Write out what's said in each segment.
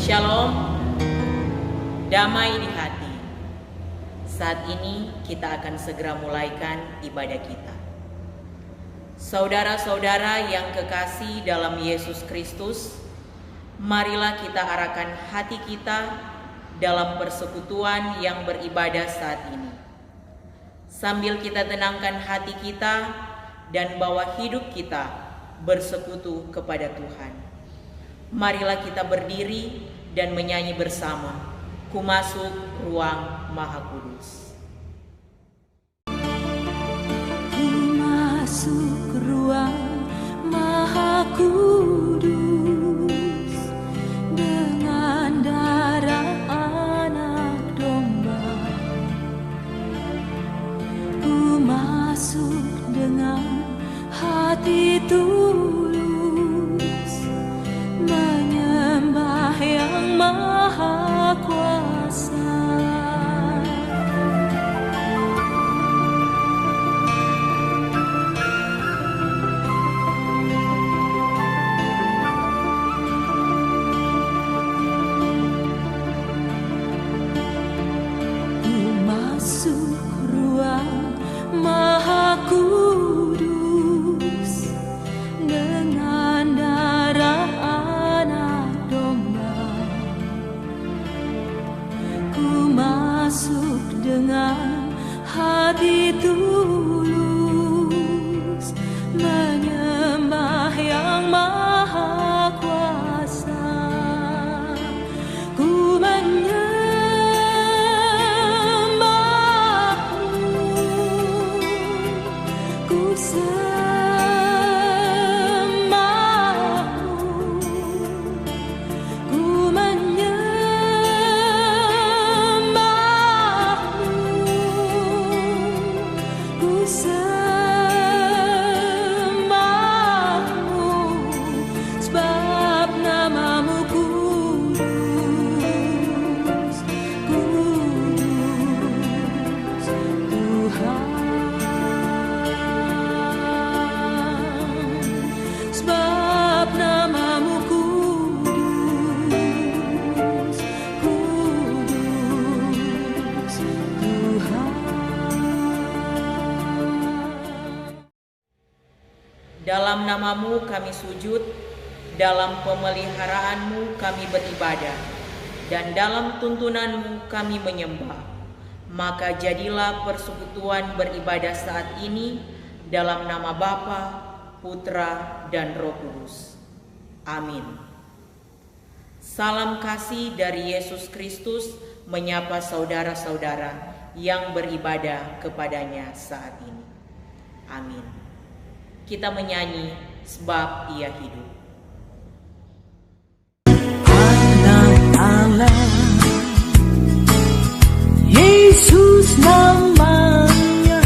Shalom, damai di hati. Saat ini kita akan segera mulaikan ibadah kita. Saudara-saudara yang kekasih dalam Yesus Kristus, marilah kita arahkan hati kita dalam persekutuan yang beribadah saat ini. Sambil kita tenangkan hati kita dan bawa hidup kita bersekutu kepada Tuhan. Marilah kita berdiri dan menyanyi bersama, Ku masuk ruang Maha Kudus. Ku masuk ruang Maha Kudus dengan darah anak domba. Ku masuk dengan hati tulus menyembah yang Maha Kuasa. Ku masuk ruang Maha Kudus dengan darah anak domba. Ku masuk dengan hati tulus menyembah yang Maha Kuasa. Ku menyembahmu, ku sembahmu, ku menyembahmu, ku sembahmu, sebab namamu kudus, kudus Tuhan. Sebab namamu kudus, kudus Tuhan. Dalam namamu kami sujud, dalam pemeliharaanmu kami beribadah, dan dalam tuntunanmu kami menyembah. Maka jadilah persekutuan beribadah saat ini dalam nama Bapa, Putra, dan Roh Kudus. Amin. Salam kasih dari Yesus Kristus menyapa saudara-saudara yang beribadah kepadanya saat ini. Amin. Kita menyanyi sebab Ia hidup. Anak Allah, Yesus namanya,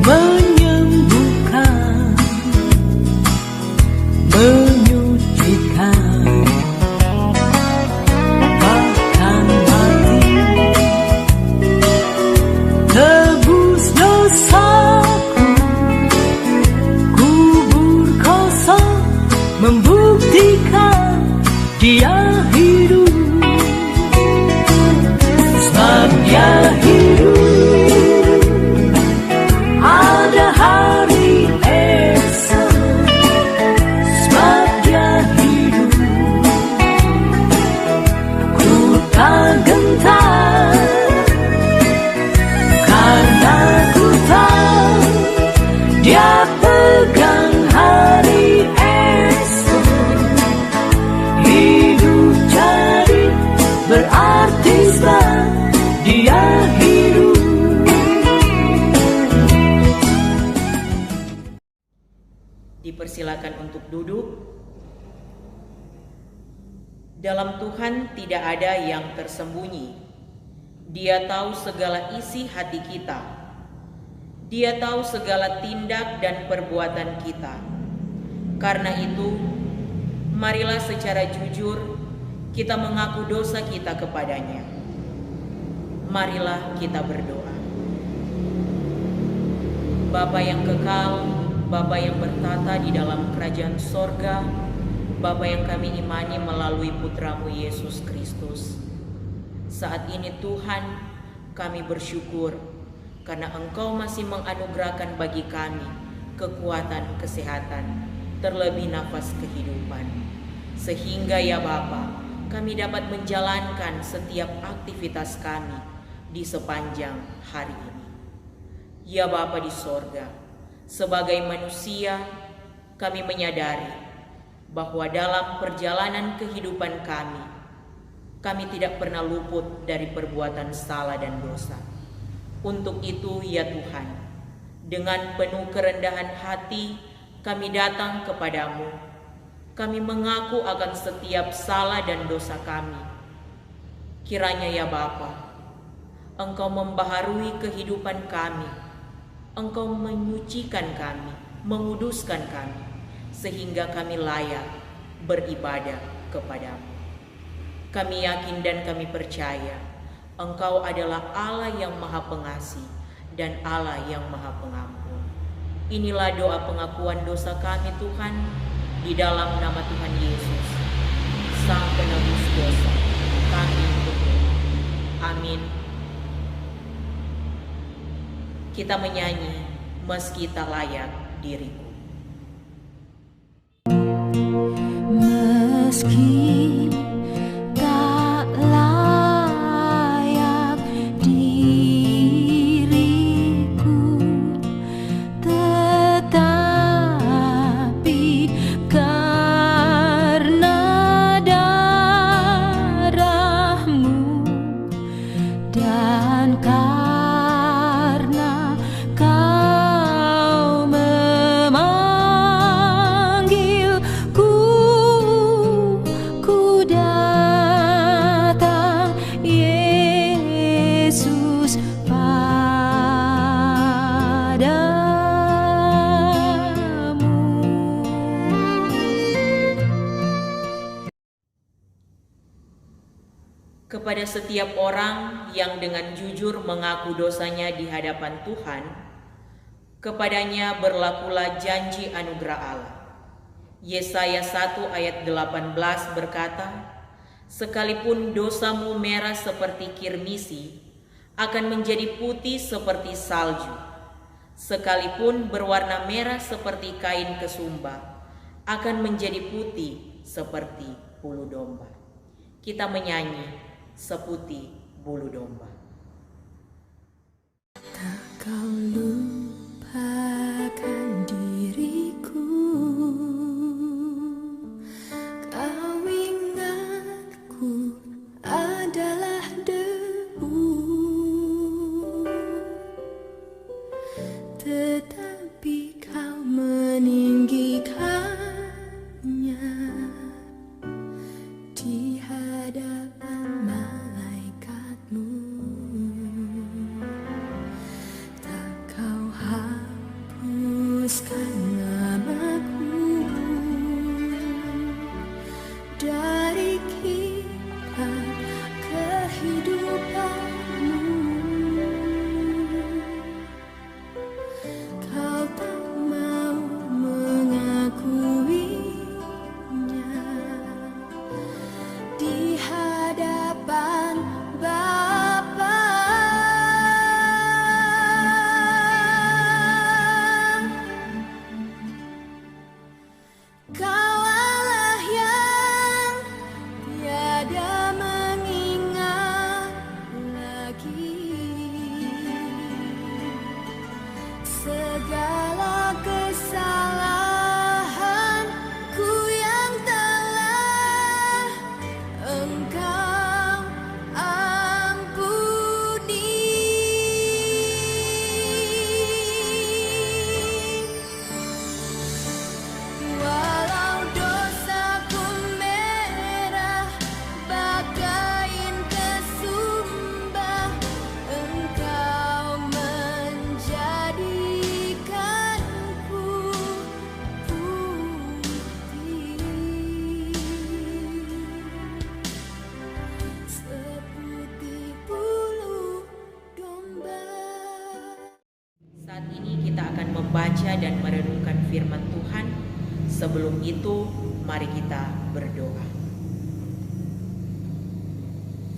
menyembuhkan, menyucikan, bahkan mati, tebus dosaku, kubur kosong, membuktikan Dia hidup. Sebab Dia hidup, ada hari esok. Sebab Dia hidup, ku tak gentar, karena ku tahu Dia pegang hari esok. Hidup jadi berarti sebab Dia hidup. Dipersilakan untuk duduk. Dalam Tuhan tidak ada yang tersembunyi. Dia tahu segala isi hati kita. Dia tahu segala tindak dan perbuatan kita. Karena itu, marilah secara jujur kita mengaku dosa kita kepadanya. Marilah kita berdoa. Bapa yang kekal, Bapa yang bertata di dalam kerajaan sorga, Bapa yang kami imani melalui Putra-Mu Yesus Kristus. Saat ini Tuhan, kami bersyukur karena Engkau masih menganugerahkan bagi kami kekuatan, kesehatan, terlebih nafas kehidupan. Sehingga ya Bapa, kami dapat menjalankan setiap aktivitas kami di sepanjang hari ini. Ya Bapa di sorga, sebagai manusia kami menyadari bahwa dalam perjalanan kehidupan kami tidak pernah luput dari perbuatan salah dan dosa. Untuk itu ya Tuhan, dengan penuh kerendahan hati kami datang kepadamu. Kami mengaku akan setiap salah dan dosa kami. Kiranya ya Bapa, Engkau membaharui kehidupan kami. Engkau menyucikan kami, menguduskan kami, sehingga kami layak beribadah kepadamu. Kami yakin dan kami percaya Engkau adalah Allah yang Maha Pengasih dan Allah yang Maha Pengampun. Inilah doa pengakuan dosa kami Tuhan, di dalam nama Tuhan Yesus, Sang Penebus dosa kami berdoa. Amin. Kita menyanyi meski tak layak diriku. Meski tak layak diriku, tetapi karena darah-Mu dan karena Kau memanggilku, ku datang Yesus padamu. Kepada setiap orang yang dengan jujur mengaku dosanya di hadapan Tuhan, kepadanya berlakulah janji anugerah Allah. Yesaya 1 ayat 18 berkata, "Sekalipun dosamu merah seperti kirmisi, akan menjadi putih seperti salju. Sekalipun berwarna merah seperti kain kesumba, akan menjadi putih seperti bulu domba." Kita menyanyi Seputih Bulu Domba. Tak kau lupakan diriku, kau ingatku adalah debu, tetapi kau meninggikannya di hadapan malaikatmu. Tak kau hapuskan namaku dari kitab kehidupanmu. Kau tak mau mengakuinya di hadapan Bapa. Kau Allah yang tiada mengingat lagi segala kesalahanku yang telah Engkau ampuni. Walau dosaku merah bagai kesumba, Engkau menjadikanku putih seputih bulu domba. Saat ini kita akan membaca dan merenungkan firman Tuhan. Sebelum itu, mari kita berdoa.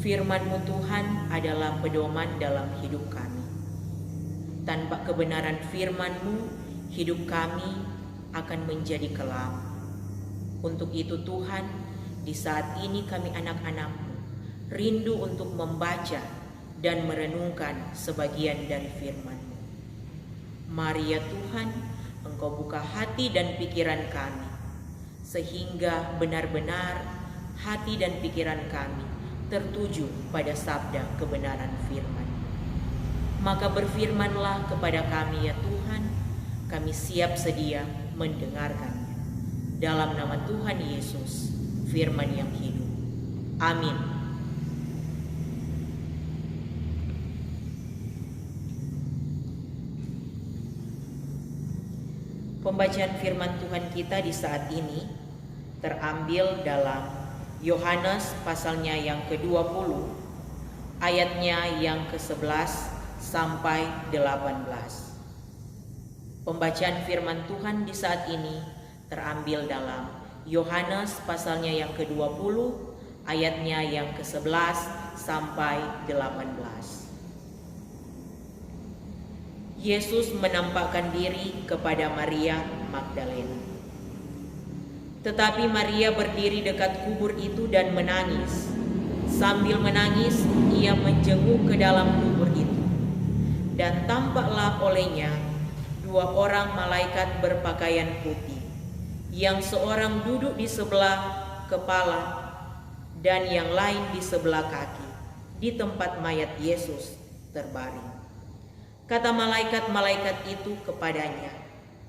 Firman-Mu Tuhan adalah pedoman dalam hidup kami. Tanpa kebenaran firman-Mu, hidup kami akan menjadi kelam. Untuk itu Tuhan, di saat ini kami anak-anak-Mu rindu untuk membaca dan merenungkan sebagian dari firman-Mu. Mari ya Tuhan, Engkau buka hati dan pikiran kami, sehingga benar-benar hati dan pikiran kami tertuju pada sabda kebenaran firman. Maka berfirmanlah kepada kami ya Tuhan, kami siap sedia mendengarkannya. Dalam nama Tuhan Yesus, firman yang hidup. Amin. Pembacaan firman Tuhan kita di saat ini terambil dalam Yohanes pasalnya yang ke-20, ayatnya yang ke-11 sampai 18. Pembacaan firman Tuhan di saat ini terambil dalam Yohanes pasalnya yang ke-20, ayatnya yang ke-11 sampai 18. Yesus menampakkan diri kepada Maria Magdalena. Tetapi Maria berdiri dekat kubur itu dan menangis. Sambil menangis, ia menjenguk ke dalam kubur itu. Dan tampaklah olehnya 2 orang malaikat berpakaian putih, yang seorang duduk di sebelah kepala dan yang lain di sebelah kaki, di tempat mayat Yesus terbaring. Kata malaikat-malaikat itu kepadanya,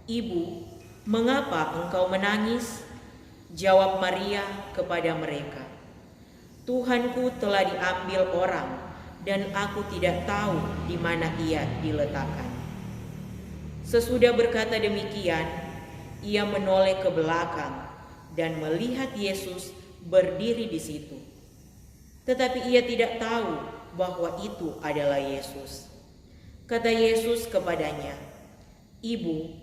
"Ibu, mengapa engkau menangis?" Jawab Maria kepada mereka, "Tuhanku telah diambil orang, dan aku tidak tahu di mana ia diletakkan." Sesudah berkata demikian, ia menoleh ke belakang dan melihat Yesus berdiri di situ. Tetapi ia tidak tahu bahwa itu adalah Yesus. Kata Yesus kepadanya, "Ibu,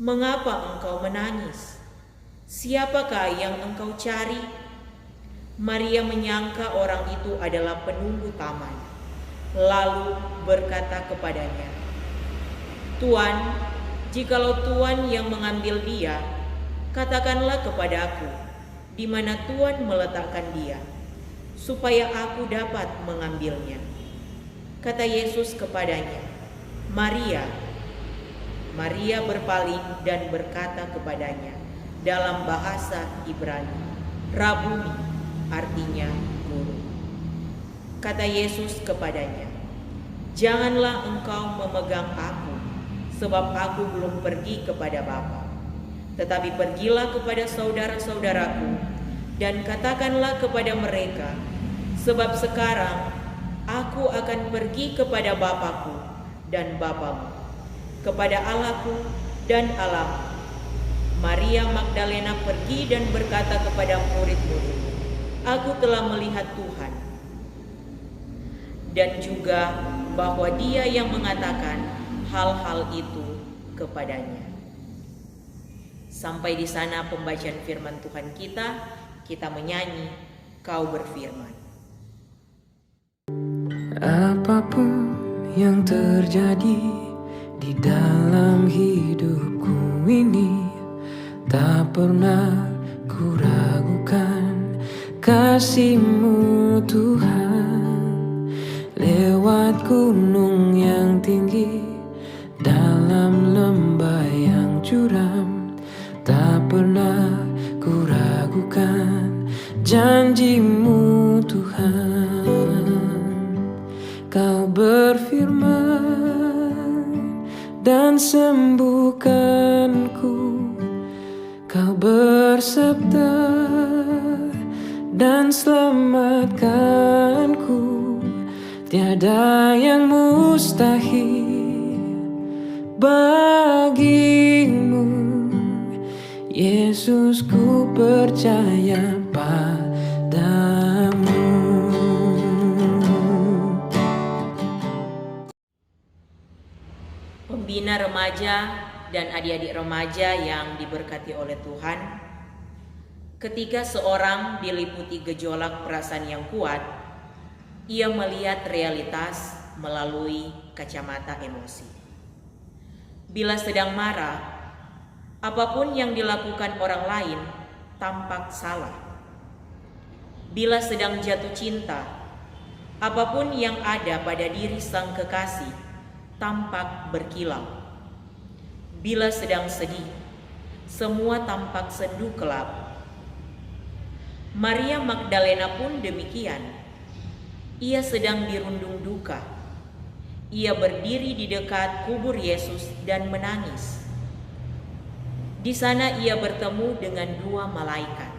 mengapa engkau menangis? Siapakah yang engkau cari?" Maria menyangka orang itu adalah penunggu taman, lalu berkata kepadanya, "Tuan, jikalau Tuan yang mengambil dia, katakanlah kepadaku di mana Tuan meletakkan dia, supaya aku dapat mengambilnya." Kata Yesus kepadanya, "Maria." Maria berpaling dan berkata kepadanya dalam bahasa Ibrani, "Rabuni," artinya guru. Kata Yesus kepadanya, "Janganlah engkau memegang aku, sebab aku belum pergi kepada Bapa. Tetapi pergilah kepada saudara-saudaraku dan katakanlah kepada mereka, sebab sekarang aku akan pergi kepada Bapa-Ku dan Bapamu, kepada Allah-Ku dan Allah." Maria Magdalena pergi dan berkata kepada murid-murid, "Aku telah melihat Tuhan," dan juga bahwa Dia yang mengatakan hal-hal itu kepadanya. Sampai di sana pembacaan firman Tuhan kita menyanyi "Kau berfirman." Apapun yang terjadi di dalam hidupku ini, tak pernah ku ragukan kasih-Mu Tuhan. Lewat gunung yang tinggi, dalam lembah yang curam, tak pernah ku ragukan janji-Mu Tuhan. Kau berfirman dan sembuhkanku, Kau bersabda dan selamatkanku. Tiada yang mustahil bagimu, Yesus, ku percaya padamu. Pembina remaja dan adik-adik remaja yang diberkati oleh Tuhan, Ketika seorang diliputi gejolak perasaan yang kuat, ia melihat realitas melalui kacamata emosi. Bila sedang marah, apapun yang dilakukan orang lain tampak salah. Bila sedang jatuh cinta, apapun yang ada pada diri sang kekasih tampak berkilau. Bila sedang sedih, semua tampak sendu gelap. Maria Magdalena pun demikian. Ia sedang dirundung duka. Ia berdiri di dekat kubur Yesus dan menangis. Di sana ia bertemu dengan dua malaikat.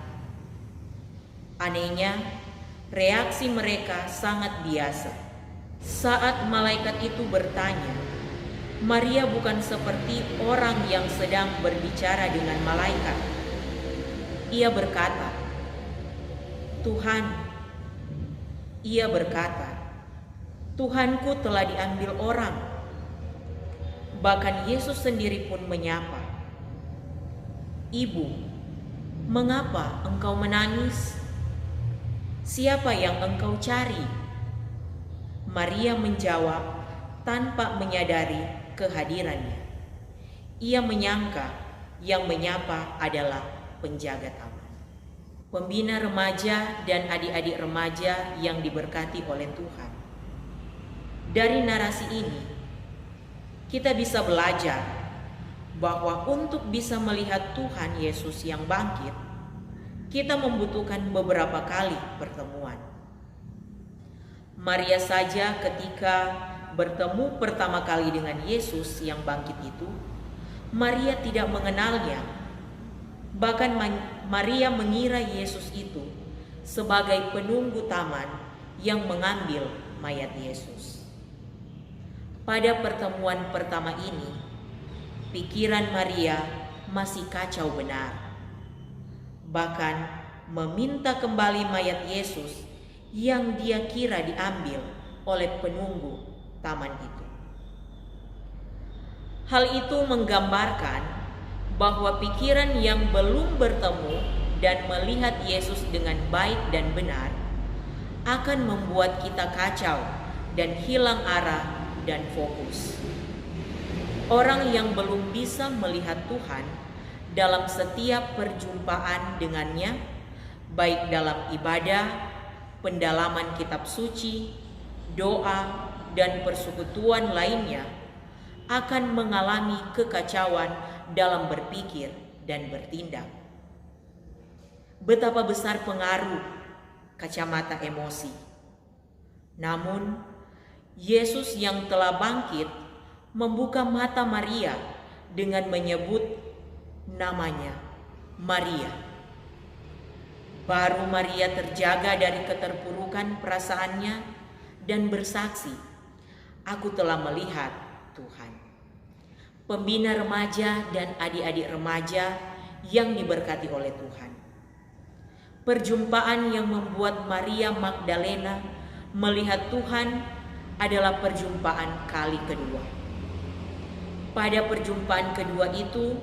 Anehnya, reaksi mereka sangat biasa. Saat malaikat itu bertanya, Maria bukan seperti orang yang sedang berbicara dengan malaikat. Ia berkata, Tuhan, ia berkata, Tuhanku telah diambil orang. Bahkan Yesus sendiri pun menyapa, Ibu, mengapa engkau menangis? Siapa yang engkau cari? Maria menjawab tanpa menyadari kehadirannya. Ia menyangka yang menyapa adalah penjaga taman. Pembina remaja dan adik-adik remaja yang diberkati oleh Tuhan. Dari narasi ini, kita bisa belajar bahwa untuk bisa melihat Tuhan Yesus yang bangkit, kita membutuhkan beberapa kali pertemuan. Maria saja ketika bertemu pertama kali dengan Yesus yang bangkit itu, Maria tidak mengenalnya. Bahkan Maria mengira Yesus itu sebagai penunggu taman yang mengambil mayat Yesus. Pada pertemuan pertama ini, pikiran Maria masih kacau benar. Bahkan meminta kembali mayat Yesus yang dia kira diambil oleh penunggu taman itu. Hal itu menggambarkan bahwa pikiran yang belum bertemu dan melihat Yesus dengan baik dan benar akan membuat kita kacau dan hilang arah dan fokus. Orang yang belum bisa melihat Tuhan dalam setiap perjumpaan dengannya, baik dalam ibadah, pendalaman kitab suci, doa, dan persekutuan lainnya, akan mengalami kekacauan dalam berpikir dan bertindak. Betapa besar pengaruh kacamata emosi. Namun, Yesus yang telah bangkit membuka mata Maria dengan menyebut namanya Maria. Baru Maria terjaga dari keterpurukan perasaannya dan bersaksi, "Aku telah melihat Tuhan." Pembina remaja dan adik-adik remaja yang diberkati oleh Tuhan. Perjumpaan yang membuat Maria Magdalena melihat Tuhan adalah perjumpaan kali kedua. Pada perjumpaan kedua itu,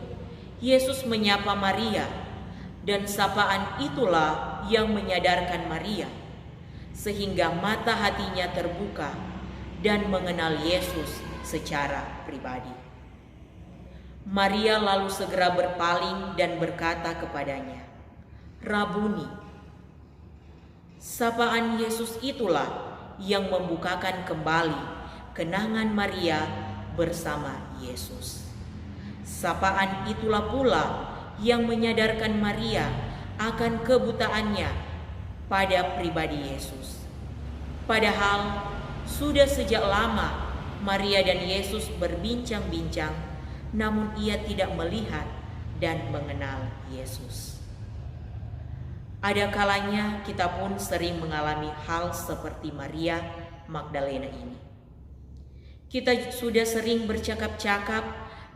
Yesus menyapa Maria, dan sapaan itulah yang menyadarkan Maria, sehingga mata hatinya terbuka dan mengenal Yesus secara pribadi. Maria lalu segera berpaling dan berkata kepadanya, "Rabuni." Sapaan Yesus itulah yang membukakan kembali kenangan Maria bersama Yesus. Sapaan itulah pula yang menyadarkan Maria akan kebutaannya pada pribadi Yesus. Padahal sudah sejak lama Maria dan Yesus berbincang-bincang, namun ia tidak melihat dan mengenal Yesus. Ada kalanya kita pun sering mengalami hal seperti Maria Magdalena ini. Kita sudah sering bercakap-cakap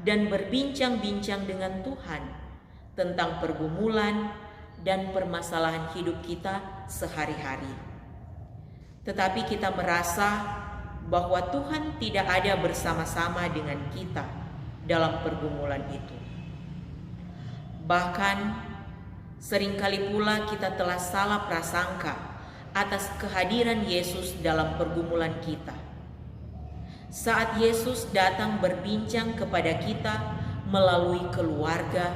dan berbincang-bincang dengan Tuhan tentang pergumulan dan permasalahan hidup kita sehari-hari. Tetapi kita merasa bahwa Tuhan tidak ada bersama-sama dengan kita dalam pergumulan itu. Bahkan Seringkali pula kita telah salah prasangka atas kehadiran Yesus dalam pergumulan kita. Saat Yesus datang berbincang kepada kita melalui keluarga,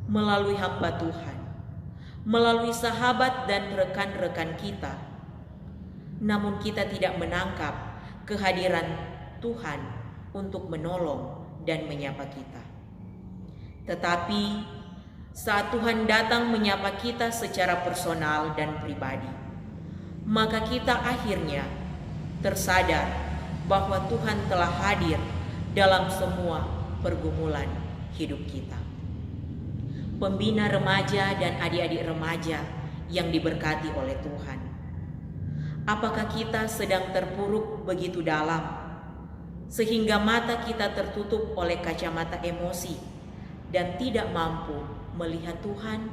melalui hamba Tuhan, melalui sahabat dan rekan-rekan kita, namun kita tidak menangkap kehadiran Tuhan untuk menolong dan menyapa kita. Tetapi saat Tuhan datang menyapa kita secara personal dan pribadi, maka kita akhirnya tersadar bahwa Tuhan telah hadir dalam semua pergumulan hidup kita. Pembina remaja dan adik-adik remaja yang diberkati oleh Tuhan, apakah kita sedang terpuruk begitu dalam sehingga mata kita tertutup oleh kacamata emosi dan tidak mampu melihat Tuhan?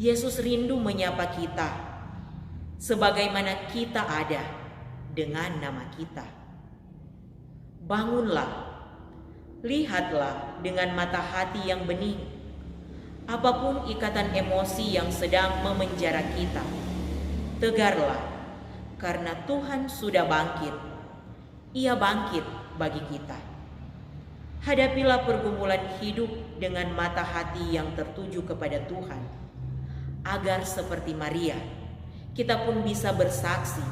Yesus rindu menyapa kita sebagaimana kita ada dengan nama kita. Bangunlah, lihatlah dengan mata hati yang bening. Apapun ikatan emosi yang sedang memenjara kita, tegarlah, karena Tuhan sudah bangkit. Ia bangkit bagi kita. Hadapilah pergumulan hidup dengan mata hati yang tertuju kepada Tuhan, agar seperti Maria, kita pun bisa bersaksi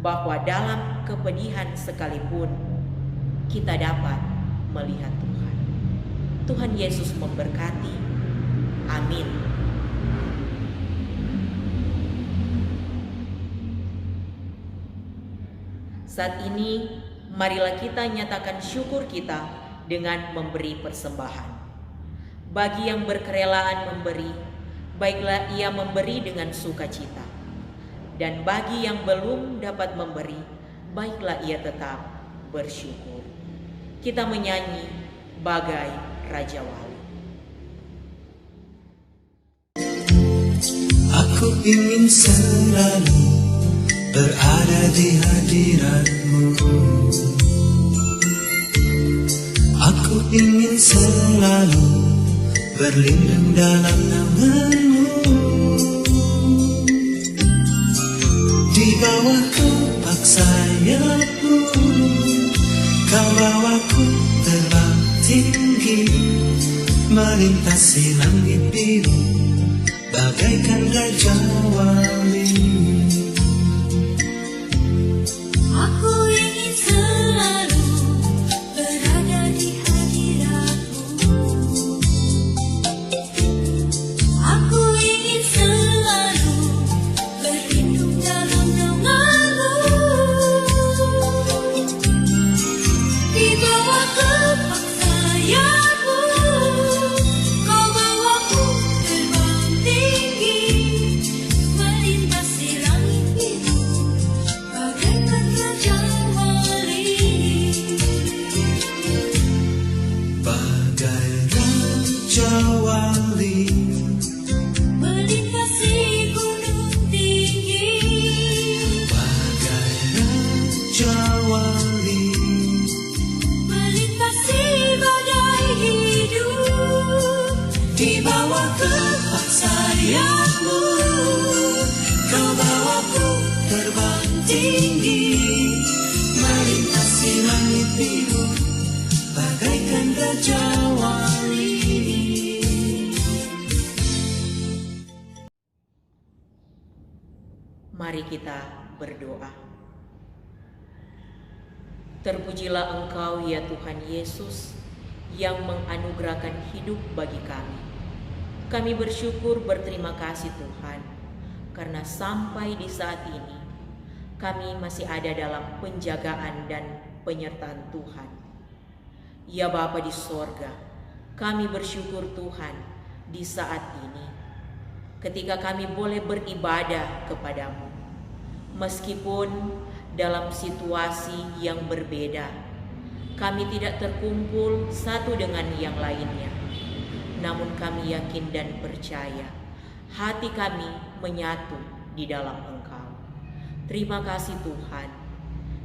bahwa dalam kepedihan sekalipun kita dapat melihat Tuhan. Tuhan Yesus memberkati. Amin. Saat ini, marilah kita nyatakan syukur kita dengan memberi persembahan. Bagi yang berkerelaan memberi, baiklah ia memberi dengan sukacita. Dan bagi yang belum dapat memberi, baiklah ia tetap bersyukur. Kita menyanyi bagai Raja Wali. Aku ingin selalu berada di hadirat-Mu. Aku ingin selalu berlindung dalam nama-Mu. Di bawah kepak sayap-Mu, Kau bawaku terbang tinggi, melintasi langit biru, bagaikan Raja Wali. Aku ingin selalu berada di hadirat-Mu. Aku ingin selalu berlindung dalam nama-Mu. Di bawah kepak sayap-Mu, Kau bawaku terbang tinggi, melintasi langit biru, bagaikan Raja Wali. Bagai Raja Wali, Melintasi gunung tinggi, bagai Raja Wali, melintasi badai hidup. di bawah kepak sayap-Mu, Kau bawaku terbang tinggi, melintasi langit biru, bagaikan Raja Wali. Mari kita berdoa. Terpujilah Engkau ya Tuhan Yesus yang menganugerahkan hidup bagi kami. Kami bersyukur berterima kasih Tuhan, karena sampai di saat ini kami masih ada dalam penjagaan dan penyertaan Tuhan. Ya Bapa di sorga, kami bersyukur Tuhan di saat ini ketika kami boleh beribadah kepadamu. Meskipun dalam situasi yang berbeda, kami tidak terkumpul satu dengan yang lainnya, namun kami yakin dan percaya hati kami menyatu di dalam Engkau. Terima kasih Tuhan,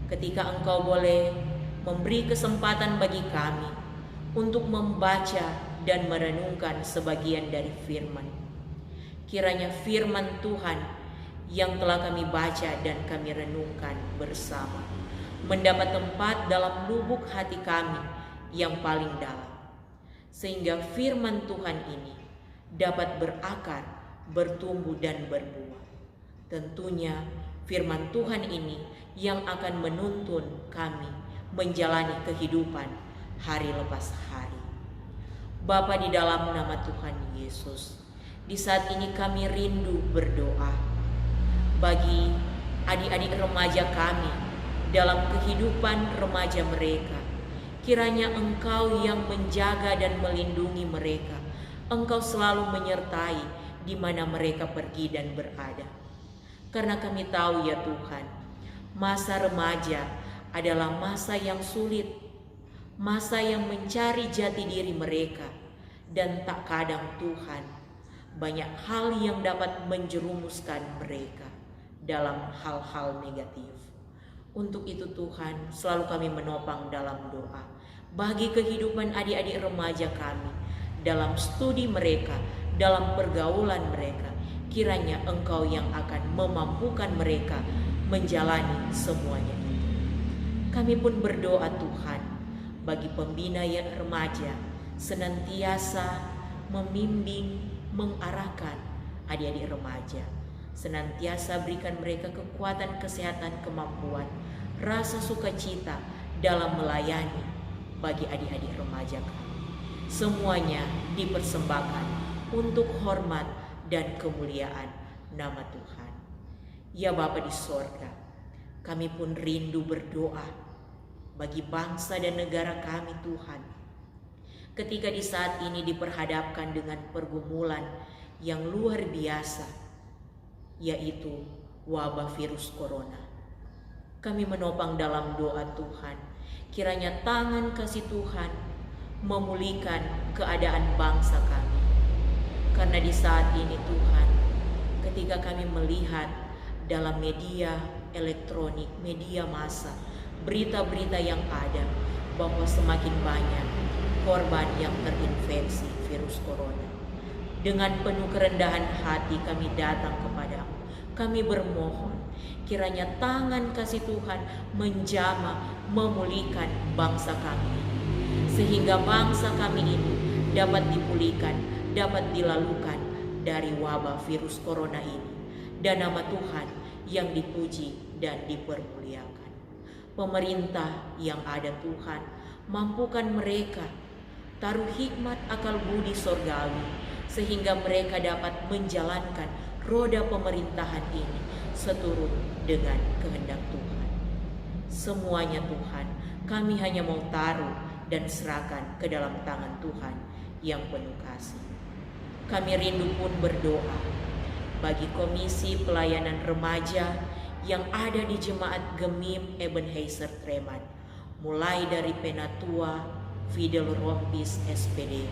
ketika Engkau boleh memberi kesempatan bagi kami untuk membaca dan merenungkan sebagian dari firman. Kiranya firman Tuhan yang telah kami baca dan kami renungkan bersama mendapat tempat dalam lubuk hati kami yang paling dalam, sehingga firman Tuhan ini dapat berakar, bertumbuh dan berbuah. Tentunya firman Tuhan ini yang akan menuntun kami menjalani kehidupan hari lepas hari. Bapa, di dalam nama Tuhan Yesus, di saat ini kami rindu berdoa bagi adik-adik remaja kami dalam kehidupan remaja mereka. Kiranya Engkau yang menjaga dan melindungi mereka. Engkau selalu menyertai di mana mereka pergi dan berada. Karena kami tahu ya Tuhan, masa remaja adalah masa yang sulit, masa yang mencari jati diri mereka, dan tak kadang Tuhan, banyak hal yang dapat menjerumuskan mereka dalam hal-hal negatif. Untuk itu Tuhan, selalu kami menopang dalam doa bagi kehidupan adik-adik remaja kami, dalam studi mereka, dalam pergaulan mereka. Kiranya Engkau yang akan memampukan mereka menjalani semuanya itu. Kami pun berdoa Tuhan, bagi pembina yang remaja, senantiasa membimbing, mengarahkan adik-adik remaja. Senantiasa berikan mereka kekuatan, kesehatan, kemampuan, rasa sukacita dalam melayani bagi adik-adik remaja kami. Semuanya dipersembahkan untuk hormat dan kemuliaan nama Tuhan. Ya Bapa di sorga, kami pun rindu berdoa bagi bangsa dan negara kami Tuhan. Ketika di saat ini diperhadapkan dengan pergumulan yang luar biasa, yaitu wabah virus corona. Kami menopang dalam doa Tuhan, kiranya tangan kasih Tuhan memulihkan keadaan bangsa kami. Karena di saat ini Tuhan, ketika kami melihat dalam media elektronik, media massa, berita-berita yang ada bahwa semakin banyak korban yang terinfeksi virus corona. Dengan penuh kerendahan hati kami datang kepadamu. Kami bermohon kiranya tangan kasih Tuhan menjamah memulihkan bangsa kami, sehingga bangsa kami ini dapat dipulihkan, dapat dilalukan dari wabah virus corona ini, dan nama Tuhan yang dipuji dan dipermuliakan. Pemerintah yang ada Tuhan, mampukan mereka, taruh hikmat akal budi sorgawi, sehingga mereka dapat menjalankan roda pemerintahan ini seturut dengan kehendak Tuhan. Semuanya Tuhan, kami hanya mau taruh dan serahkan ke dalam tangan Tuhan yang penuh kasih. Kami rindu pun berdoa bagi Komisi Pelayanan Remaja yang ada di Jemaat Gemim Ebenezer Treman, mulai dari Penatua Fidel Rompis SPD,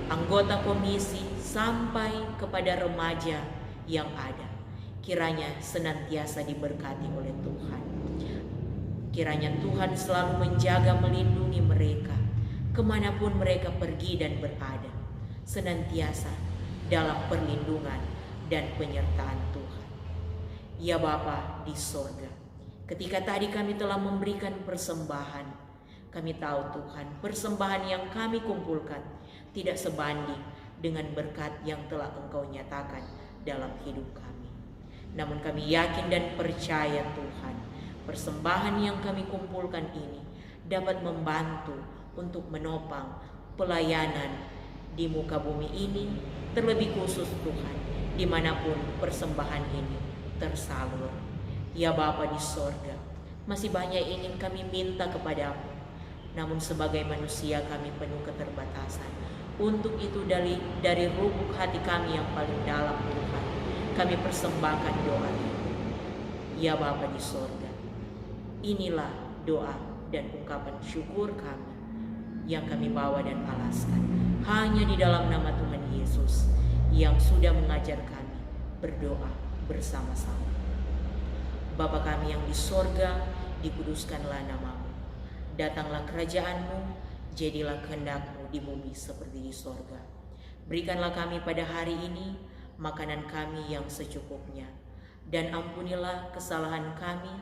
anggota komisi sampai kepada remaja yang ada. Kiranya senantiasa diberkati oleh Tuhan. Kiranya Tuhan selalu menjaga, melindungi mereka kemanapun mereka pergi dan berada, senantiasa dalam perlindungan dan penyertaan Tuhan. Ya Bapa di sorga, ketika tadi kami telah memberikan persembahan, kami tahu Tuhan, persembahan yang kami kumpulkan tidak sebanding dengan berkat yang telah Engkau nyatakan dalam hidup kami. Namun kami yakin dan percaya Tuhan, persembahan yang kami kumpulkan ini dapat membantu untuk menopang pelayanan di muka bumi ini, terlebih khusus Tuhan, dimanapun persembahan ini tersalur. Ya Bapa di sorga, masih banyak ingin kami minta kepadamu, namun sebagai manusia kami penuh keterbatasan. Untuk itu dari lubuk hati kami yang paling dalam Tuhan, kami persembahkan doa ini. Ya Bapa di sorga, inilah doa dan ungkapan syukur kami yang kami bawa dan alaskan hanya di dalam nama Tuhan Yesus yang sudah mengajar kami berdoa bersama-sama. Bapa kami yang di sorga, dikuduskanlah namamu. Datanglah kerajaan-Mu, jadilah kehendak-Mu di bumi seperti di sorga. Berikanlah kami pada hari ini makanan kami yang secukupnya, dan ampunilah kesalahan kami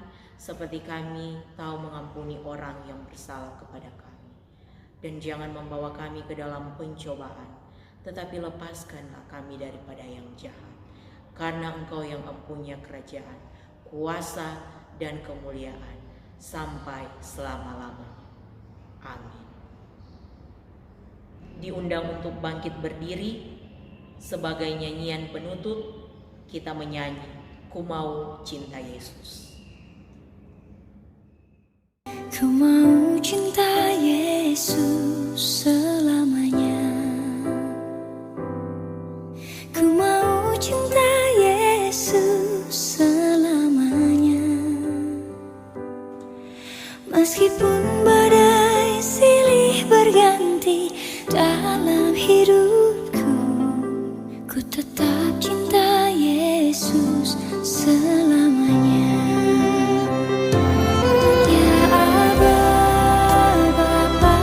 seperti kami tahu mengampuni orang yang bersalah kepada kami. Dan jangan membawa kami ke dalam pencobaan, tetapi lepaskanlah kami daripada yang jahat. Karena Engkau yang mempunyai kerajaan, kuasa, dan kemuliaan sampai selama-lamanya. Amin. Diundang untuk bangkit berdiri, sebagai nyanyian penutup kita menyanyi Ku Mau Cinta Yesus. Ku mau cinta Yesus selamanya. Ku mau cinta Yesus selamanya. Meskipun badai silih berganti dalam hidupku, ku tetap cinta Yesus selamanya. Ya Aba, Bapa,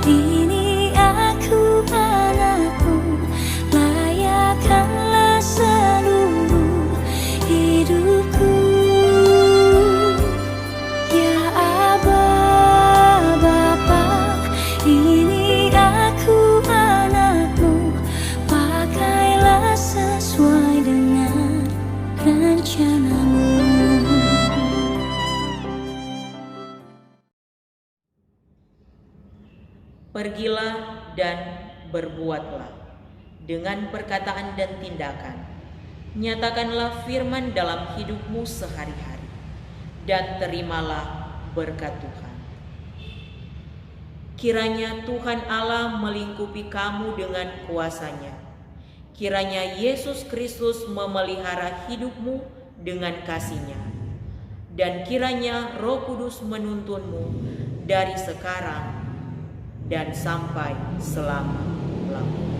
ini aku anakmu, layakkanlah seluruh hidupku. Ya Aba, Bapa, ini aku anakmu, pakailah sesuai dengan rencanamu. Pergilah dan berbuatlah dengan perkataan dan tindakan. Nyatakanlah firman dalam hidupmu sehari-hari, dan terimalah berkat Tuhan. Kiranya Tuhan Allah melingkupi kamu dengan kuasa-Nya. Kiranya Yesus Kristus memelihara hidupmu dengan kasih-Nya. Dan kiranya Roh Kudus menuntunmu dari sekarang dan sampai selama-lamanya.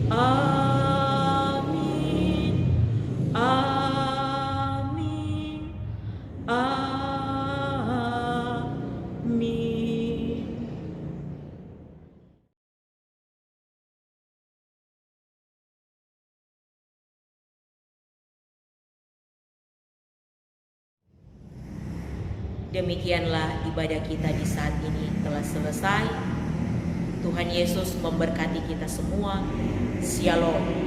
Amin. Amin. Amin. Demikianlah ibadah kita di saat ini telah selesai. Tuhan Yesus memberkati kita semua. Shalom.